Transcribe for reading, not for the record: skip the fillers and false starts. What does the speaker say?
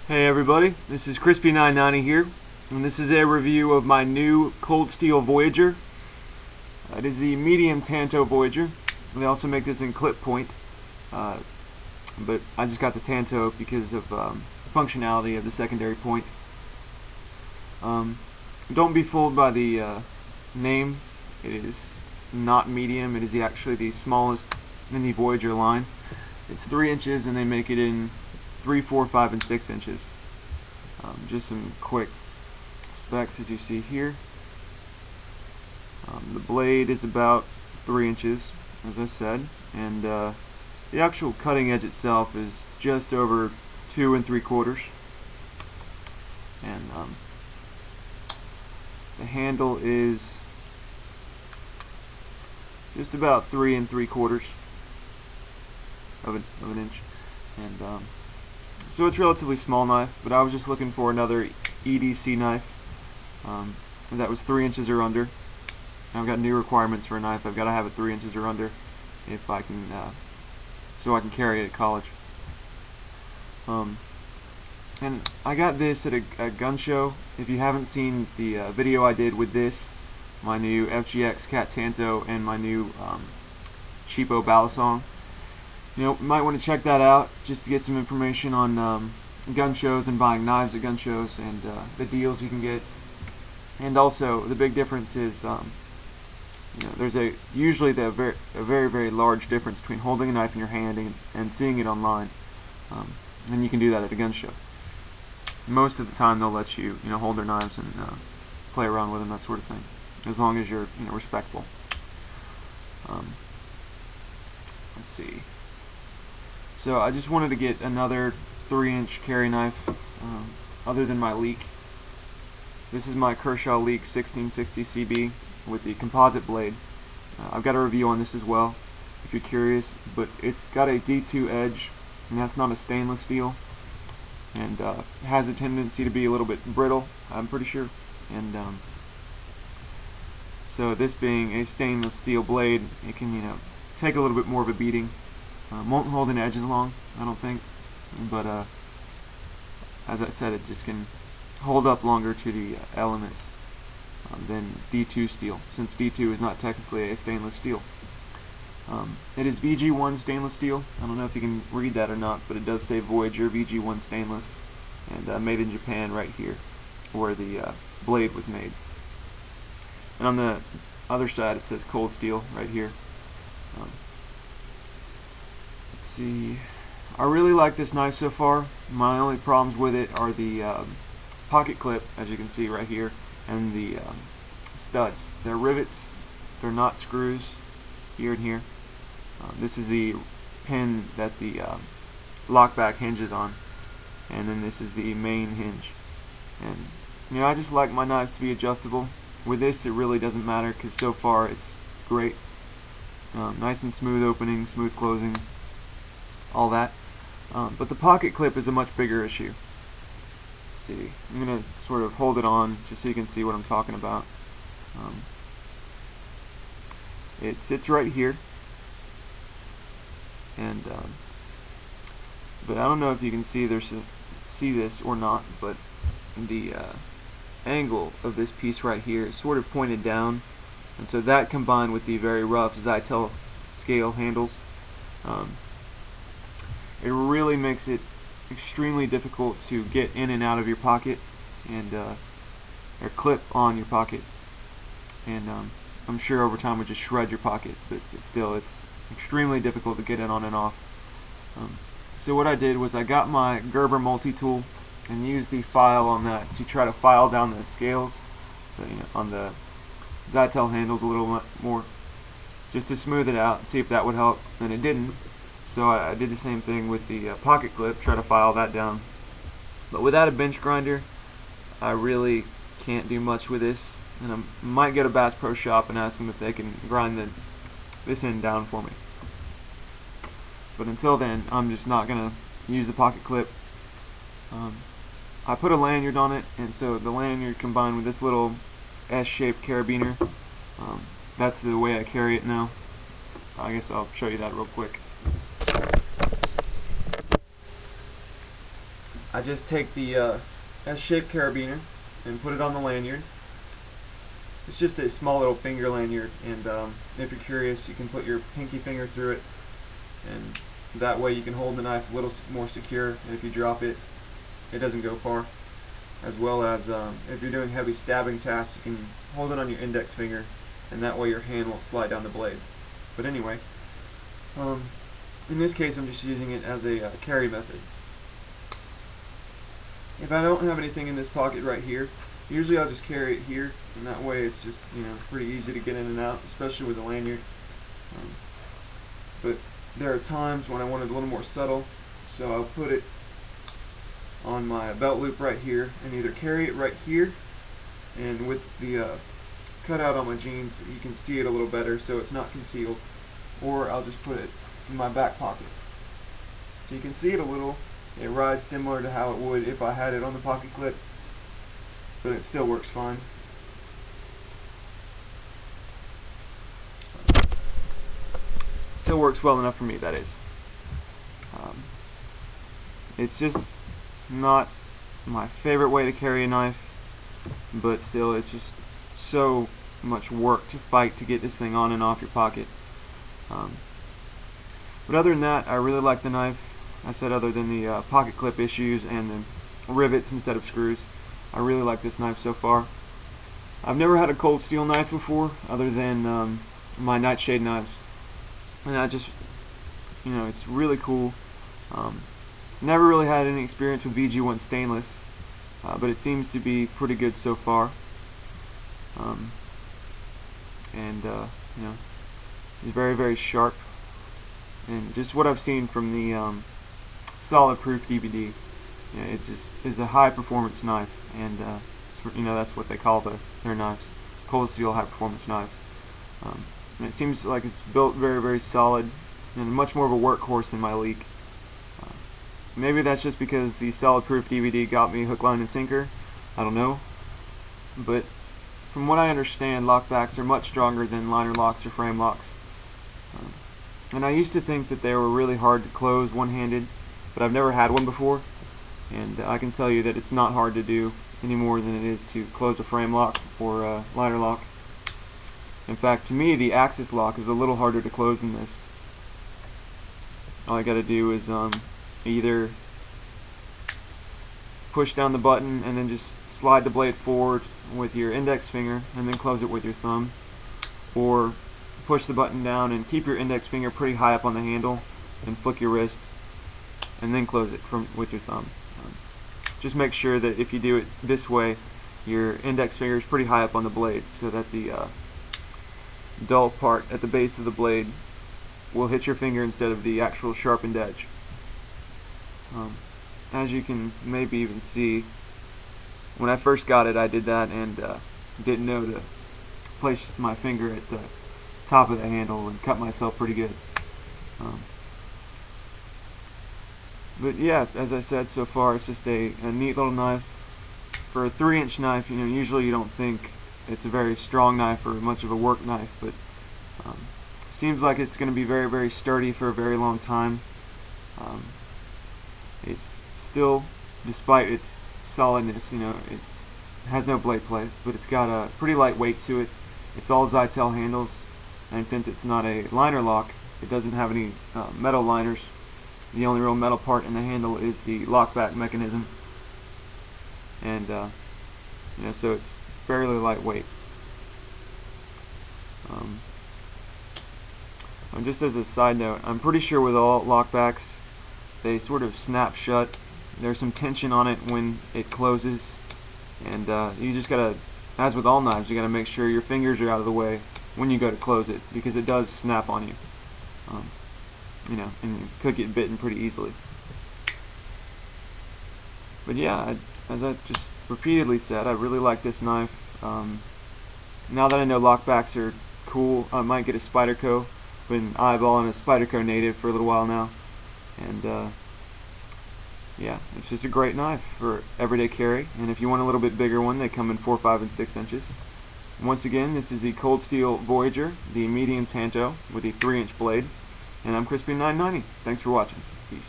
Hey everybody, this is Crispy990 here, and this is a review of my new cold steel Voyager. It is the medium Tanto Voyager. They also make this in clip point, but I just got the Tanto because of the functionality of the secondary point. Don't be fooled by the name. It is not medium. It is actually the smallest in the Voyager line. It's 3 inches, and they make it in 3, 4, 5, and 6 inches. Just some quick specs as you see here. The blade is about 3 inches, as I said, and the actual cutting edge itself is just over 2 3/4, and the handle is just about 3 3/4 of an inch, and so it's a relatively small knife, but I was just looking for another EDC knife that was 3 inches or under. I've got new requirements for a knife. I've got to have it 3 inches or under if I can, so I can carry it at college. And I got this at a gun show. If you haven't seen the video I did with this, my new FGX Cat Tanto and my new cheapo Balisong, you might want to check that out just to get some information on gun shows and buying knives at gun shows and the deals you can get. And also, the big difference is, there's usually a very large difference between holding a knife in your hand and seeing it online. And you can do that at a gun show. Most of the time, they'll let you, hold their knives and play around with them, that sort of thing, as long as you're, respectful. Let's see. So I just wanted to get another 3-inch carry knife, other than my Leek. This is my Kershaw Leek 1660 CB with the composite blade. I've got a review on this as well, if you're curious, but it's got a D2 edge, and that's not a stainless steel, and has a tendency to be a little bit brittle, I'm pretty sure. And so this being a stainless steel blade, it can, take a little bit more of a beating. Won't hold an edge as long, I don't think, but as I said, it just can hold up longer to the elements than D2 steel, since D2 is not technically a stainless steel. It is VG1 stainless steel. I don't know if you can read that or not, but it does say Voyager VG1 stainless, and made in Japan right here, where the blade was made. And on the other side, it says cold steel right here. See, I really like this knife so far. My only problems with it are the pocket clip, as you can see right here, and the studs. They're rivets, they're not screws here and here. This is the pin that the lockback hinges on, and then this is the main hinge. And I just like my knives to be adjustable. With this, it really doesn't matter, because so far it's great. Nice and smooth opening, smooth closing, all that. But the pocket clip is a much bigger issue. Let's see, I'm going to sort of hold it on just so you can see what I'm talking about. It sits right here, and but I don't know if you can see this or not, but the angle of this piece right here is sort of pointed down, and so that combined with the very rough Zytel scale handles, it really makes it extremely difficult to get in and out of your pocket, and or clip on your pocket. And I'm sure over time would just shred your pocket, but still, it's extremely difficult to get in on and off. So what I did was I got my Gerber multi-tool and used the file on that to try to file down the scales, on the Zytel handles a little more, just to smooth it out, see if that would help, and it didn't. So I did the same thing with the pocket clip, try to file that down. But without a bench grinder, I really can't do much with this, and I might go to Bass Pro Shop and ask them if they can grind this end down for me. But until then, I'm just not going to use the pocket clip. I put a lanyard on it, and so the lanyard combined with this little S-shaped carabiner, that's the way I carry it now. I guess I'll show you that real quick. I just take the S-shaped carabiner and put it on the lanyard. It's just a small little finger lanyard, and if you're curious, you can put your pinky finger through it, and that way you can hold the knife a little more secure, and if you drop it, it doesn't go far. As well as if you're doing heavy stabbing tasks, you can hold it on your index finger, and that way your hand won't slide down the blade. But anyway, in this case I'm just using it as a carry method. If I don't have anything in this pocket right here, usually I'll just carry it here, and that way it's just, you know, pretty easy to get in and out, especially with a lanyard. But there are times when I want it a little more subtle, so I'll put it on my belt loop right here and either carry it right here, and with the cutout on my jeans you can see it a little better so it's not concealed, or I'll just put it in my back pocket. So you can see it a little. It rides similar to how it would if I had it on the pocket clip, but it still works fine. Still works well enough for me, that is. It's just not my favorite way to carry a knife, but still it's just so much work to fight to get this thing on and off your pocket. But other than that, I really like the knife. I said other than the pocket clip issues and the rivets instead of screws, I really like this knife so far. I've never had a cold steel knife before other than my nightshade knives, and I just, you know, it's really cool. Never really had any experience with VG1 stainless, but it seems to be pretty good so far. You know, it's very, very sharp, and just what I've seen from the solid proof DVD, you know, it's just is a high performance knife, and you know, that's what they call their knives, cold steel high performance knife. And it seems like it's built very, very solid and much more of a workhorse than my Leak. Maybe that's just because the solid proof DVD got me hook, line, and sinker. I don't know. But from what I understand, lockbacks are much stronger than liner locks or frame locks. And I used to think that they were really hard to close one-handed, but I've never had one before. And I can tell you that it's not hard to do any more than it is to close a frame lock or a liner lock. In fact, to me, the axis lock is a little harder to close than this. All I gotta do is either push down the button and then just slide the blade forward with your index finger and then close it with your thumb, or push the button down and keep your index finger pretty high up on the handle and flick your wrist and then close it with your thumb. Just make sure that if you do it this way, your index finger is pretty high up on the blade so that the dull part at the base of the blade will hit your finger instead of the actual sharpened edge. As you can maybe even see, when I first got it I did that and didn't know to place my finger at the top of the handle and cut myself pretty good. But yeah, as I said, so far it's just a neat little knife. For a 3-inch knife, you know, usually you don't think it's a very strong knife or much of a work knife, but seems like it's going to be very, very sturdy for a very long time. It's still, despite its solidness, you know, it has no blade plate, but it's got a pretty light weight to it. It's all Zytel handles, and since it's not a liner lock, it doesn't have any metal liners. The only real metal part in the handle is the lockback mechanism, and you know, so it's fairly lightweight. And just as a side note, I'm pretty sure with all lockbacks, they sort of snap shut. There's some tension on it when it closes, and you just gotta, as with all knives, you gotta make sure your fingers are out of the way when you go to close it, because it does snap on you. You know, and you could get bitten pretty easily. But yeah, as I just repeatedly said, I really like this knife. Now that I know lockbacks are cool, I might get a Spyderco. Been eyeballing a Spyderco native for a little while now, and yeah, it's just a great knife for everyday carry. And if you want a little bit bigger one, they come in 4, 5, and 6 inches. Once again, this is the Cold Steel Voyager, the medium Tanto with a 3-inch blade, and I'm Crispy990. Thanks for watching. Peace.